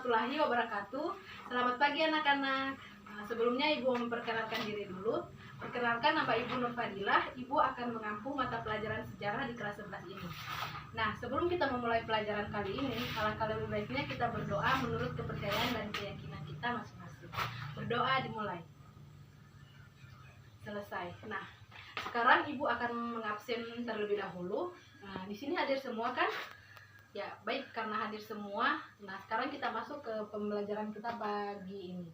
warahmatullahi wabarakatuh. Selamat pagi anak-anak. Sebelumnya Ibu memperkenalkan diri dulu. Perkenalkan, nama Ibu Nur Fadilah. Ibu akan mengampu mata pelajaran sejarah di kelas 11 ini. Nah, sebelum kita memulai pelajaran kali ini, alangkah lebih baiknya kita berdoa menurut kepercayaan dan keyakinan kita masing-masing. Berdoa dimulai. Selesai. Nah, sekarang Ibu akan mengabsen terlebih dahulu. Nah, di sini hadir semua kan? Ya, baik, karena hadir semua. Nah, sekarang kita masuk ke pembelajaran kita pagi ini.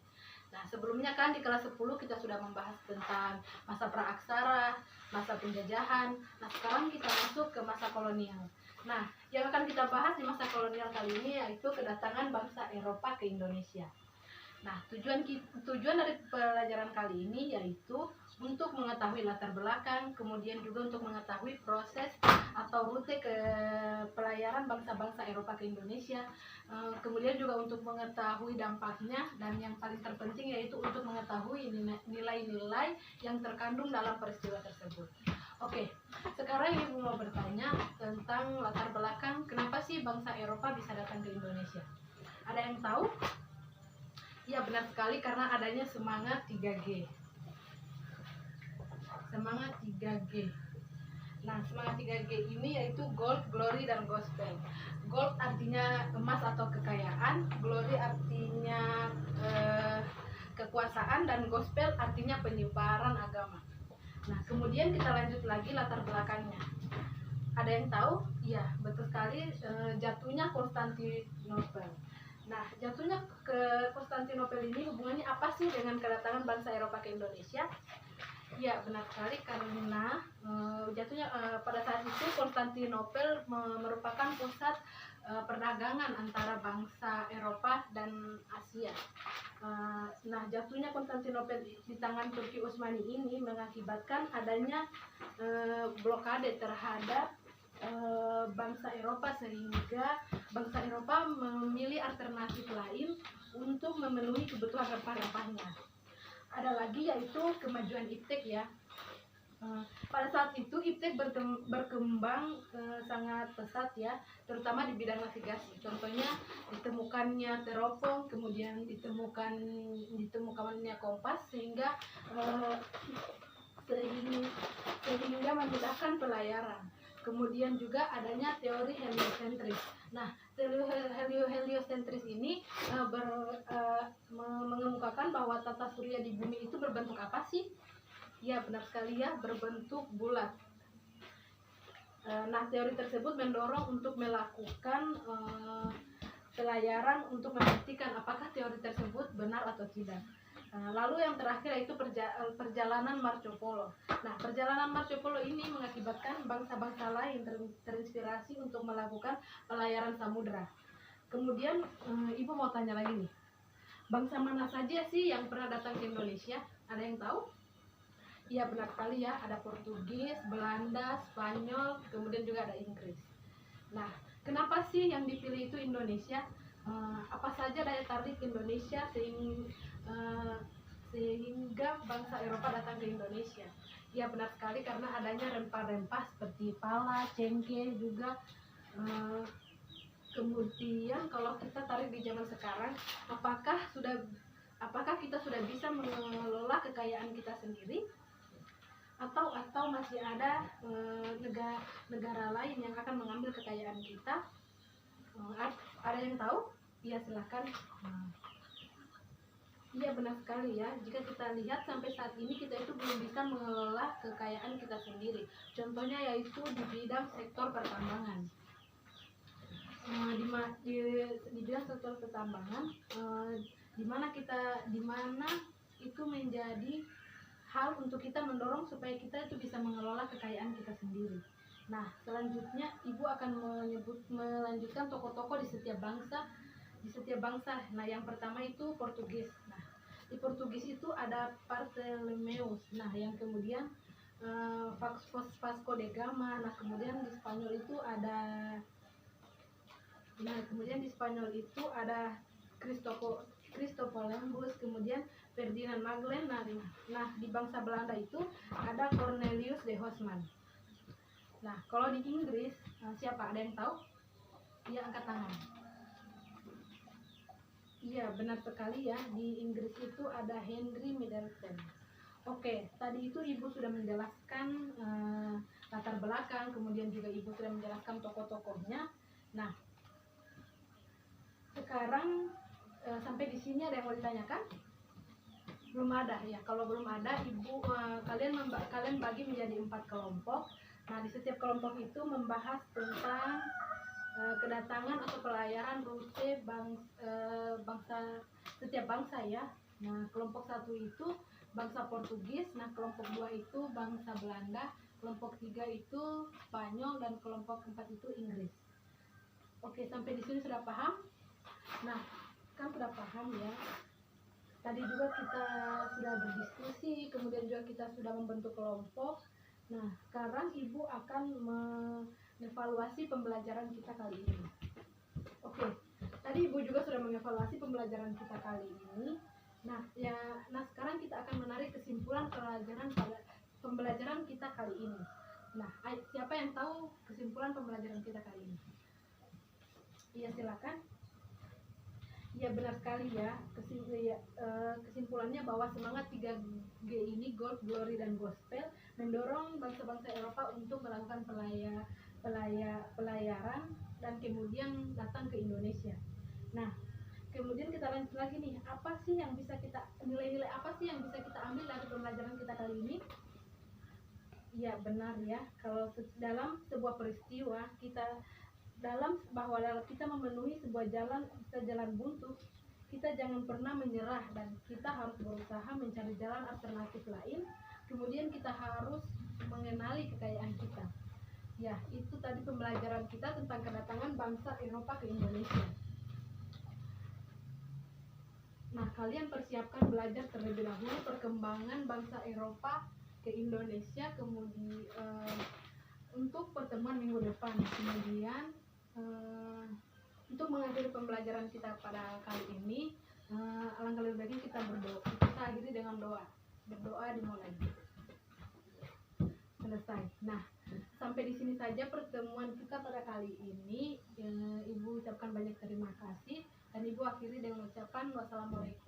Nah, sebelumnya kan di kelas 10 kita sudah membahas tentang masa praaksara, masa penjajahan. Nah, sekarang kita masuk ke masa kolonial. Nah, yang akan kita bahas di masa kolonial kali ini yaitu kedatangan bangsa Eropa ke Indonesia. Nah, tujuan dari pelajaran kali ini yaitu untuk mengetahui latar belakang, kemudian juga untuk mengetahui proses atau rute ke pelayaran bangsa-bangsa Eropa ke Indonesia, kemudian juga untuk mengetahui dampaknya, dan yang paling terpenting yaitu untuk mengetahui nilai-nilai yang terkandung dalam peristiwa tersebut. Oke, sekarang Ibu mau bertanya tentang latar belakang kenapa sih bangsa Eropa bisa datang ke Indonesia. Ada yang tahu? Ya, benar sekali, karena adanya semangat 3G. Semangat 3G. Nah, semangat 3G ini yaitu gold, glory, dan gospel. Gold artinya emas atau kekayaan, glory artinya kekuasaan, dan gospel artinya penyebaran agama. Nah, kemudian kita lanjut lagi latar belakangnya. Ada yang tahu? Ya, betul sekali, jatuhnya Konstantinopel. Nah, jatuhnya ke Konstantinopel ini hubungannya apa sih dengan kedatangan bangsa Eropa ke Indonesia? Ya, benar sekali, karena jatuhnya pada saat itu Konstantinopel merupakan pusat perdagangan antara bangsa Eropa dan Asia. Nah, jatuhnya Konstantinopel di tangan Turki Utsmani ini mengakibatkan adanya blokade terhadap bangsa Eropa, sehingga bangsa Eropa memilih alternatif lain untuk memenuhi kebutuhan rempah-rempahnya. Ada lagi yaitu kemajuan iptek ya. Pada saat itu iptek berkembang sangat pesat ya, terutama di bidang navigasi. Contohnya ditemukannya teropong, kemudian ditemukannya kompas, sehingga memudahkan pelayaran. Kemudian juga adanya teori heliosentris. Nah, teori heliosentris ini mengemukakan bahwa tata surya di bumi itu berbentuk apa sih? Ya, benar sekali ya, berbentuk bulat. Nah, teori tersebut mendorong untuk melakukan pelayaran untuk memastikan apakah teori tersebut benar atau tidak. Lalu yang terakhir yaitu perjalanan Marco Polo. Nah, perjalanan Marco Polo ini mengakibatkan bangsa-bangsa lain terinspirasi untuk melakukan pelayaran samudra. Kemudian Ibu mau tanya lagi nih, bangsa mana saja sih yang pernah datang ke Indonesia? Ada yang tahu? Iya, benar sekali ya, ada Portugis, Belanda, Spanyol, kemudian juga ada Inggris. Nah, kenapa sih yang dipilih itu Indonesia? Apa saja daya tarik Indonesia sehingga bangsa Eropa datang ke Indonesia? Ya, benar sekali, karena adanya rempah-rempah seperti pala, cengkeh juga. Kemudian kalau kita tarik di zaman sekarang, apakah kita sudah bisa mengelola kekayaan kita sendiri? Atau masih ada negara lain yang akan mengambil kekayaan kita? Ada yang tahu? Ya, silakan. Iya, benar sekali ya. Jika kita lihat sampai saat ini kita itu belum bisa mengelola kekayaan kita sendiri. Contohnya yaitu di bidang sektor pertambangan. Di bidang sektor pertambangan, di mana itu menjadi hal untuk kita mendorong supaya kita itu bisa mengelola kekayaan kita sendiri. Nah, selanjutnya Ibu akan melanjutkan tokoh-tokoh di setiap bangsa. Nah, yang pertama itu Portugis. Nah, di Portugis itu ada Bartolomeus. Nah, yang kemudian Vasco da Gama. Nah, kemudian di Spanyol itu ada Christopher Columbus, kemudian Ferdinand Magellan. Nah, di bangsa Belanda itu ada Cornelius de Houtman. Nah, kalau di Inggris siapa? Ada yang tahu? Ya, angkat tangan. Iya, benar sekali ya. Di Inggris itu ada Henry Middleton. Oke, tadi itu Ibu sudah menjelaskan latar belakang, kemudian juga Ibu sudah menjelaskan tokoh-tokohnya. Nah, sekarang sampai di sini ada yang mau ditanyakan? Belum ada ya. Kalau belum ada, Ibu kalian bagi menjadi 4 kelompok. Nah, di setiap kelompok itu membahas tentang kedatangan atau pelayaran rute bangsa setiap bangsa ya. Nah, kelompok 1 itu bangsa Portugis, nah kelompok 2 itu bangsa Belanda, kelompok 3 itu Spanyol, dan kelompok 4 itu Inggris. Oke, sampai di sini sudah paham? Nah, kan sudah paham ya. Tadi juga kita sudah berdiskusi, kemudian juga kita sudah membentuk kelompok. Nah, sekarang Ibu akan mengevaluasi pembelajaran kita kali ini. Oke, tadi Ibu juga sudah mengevaluasi pembelajaran kita kali ini. Nah, sekarang kita akan menarik kesimpulan pembelajaran kita kali ini. Nah, siapa yang tahu kesimpulan pembelajaran kita kali ini? Iya, silakan. Ya, benar sekali ya. Kesimpulannya bahwa semangat 3G ini, Gold, Glory, dan Gospel, mendorong bangsa-bangsa Eropa untuk melakukan pelayaran dan kemudian datang ke Indonesia. Nah, kemudian kita lanjut lagi nih, nilai-nilai apa sih yang bisa kita ambil dari pembelajaran kita kali ini? Ya, benar ya. Kalau dalam sebuah peristiwa bahwa kita memenuhi sebuah jalan buntu, kita jangan pernah menyerah dan kita harus berusaha mencari jalan alternatif lain. Kemudian kita harus mengenali kekayaan kita. Ya, itu tadi pembelajaran kita tentang kedatangan bangsa Eropa ke Indonesia. Nah, kalian persiapkan belajar terlebih dahulu perkembangan bangsa Eropa ke Indonesia, kemudian untuk pertemuan minggu depan. Kemudian untuk mengakhiri pembelajaran kita pada kali ini, alangkah lebih baiknya kita berdoa. Kita akhiri dengan doa. Berdoa dimulai. Selesai. Nah, sampai di sini saja pertemuan kita pada kali ini. Ibu ucapkan banyak terima kasih dan Ibu akhiri dengan ucapan wassalamualaikum